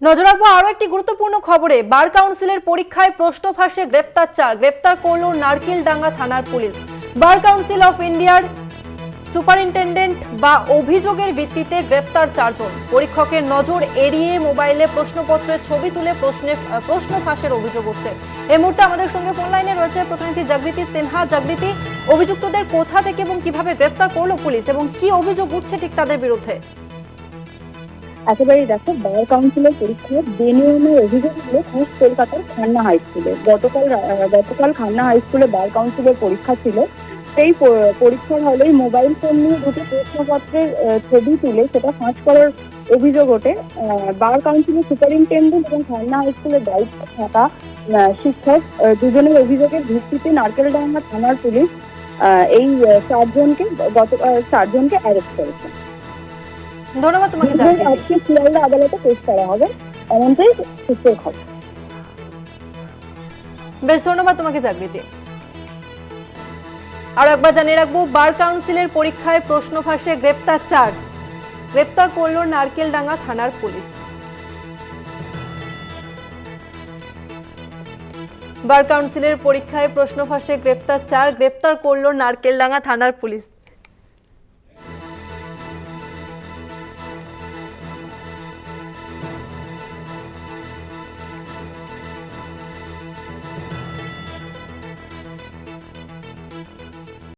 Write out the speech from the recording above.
নজর রাখবো আরো একটি গুরুত্বপূর্ণ খবরে। বার কাউন্সিলের পরীক্ষায় প্রশ্ন ফাঁসে গ্রেপ্তার 4। গ্রেপ্তার করল নারকেলডাঙ্গা থানার পুলিশ। বার কাউন্সিল অফ ইন্ডিয়ার সুপারিনটেন্ডেন্ট বা অভিযোগের ভিত্তিতে গ্রেপ্তার 4 জন। পরীক্ষকের নজর এড়িয়ে মোবাইলে প্রশ্নপত্রের ছবি তুলে প্রশ্ন ফাঁসের অভিযোগ উঠছে। এই মুহূর্তে আমাদের সঙ্গে ফোন লাইনে রয়েছে প্রতিনিধি জাগৃতি সিনহা। জাগৃতি, অভিযুক্তদের কোথা থেকে এবং কিভাবে গ্রেপ্তার করলো পুলিশ এবং কি অভিযোগ উঠছে ঠিক তাদের বিরুদ্ধে? একেবারেই দেখো, বার কাউন্সিলের পরীক্ষায় বেনিয়মের অভিযোগগুলো কলকাতার খান্না হাই স্কুলে। গতকাল খান্না হাই স্কুলে বার কাউন্সিলের পরীক্ষা ছিল। সেই পরীক্ষার হলেই মোবাইল ফোন নিয়ে দুটো প্রশ্নপত্রের ছবি তুলে সেটা ফাঁস করার অভিযোগ ওঠে। বার কাউন্সিলের সুপারিনটেন্ডেন্ট এবং খান্না হাই স্কুলের দায়িত্বে থাকা শিক্ষক দুজনের অভিযোগের ভিত্তিতে নারকেলডাঙ্গা থানার পুলিশ এই চারজনকে অ্যারেস্ট করেছে। ধন্যবাদ তোমাকে। আজকে শিয়ালদা আদালতে পেশ করা হবে এমনটাই সূত্রের খবর। বেশ, ধন্যবাদ তোমাকে জাগৃতি। আর একবার জানিয়ে রাখবো, বার কাউন্সিলের পরীক্ষায় প্রশ্ন ফাঁসে গ্রেপ্তার 4। গ্রেপ্তার করলো নারকেলডাঙ্গা থানার পুলিশ। বার কাউন্সিলের পরীক্ষায় প্রশ্ন ফাঁসে গ্রেপ্তার 4। গ্রেপ্তার করলো নারকেলডাঙ্গা থানার পুলিশ।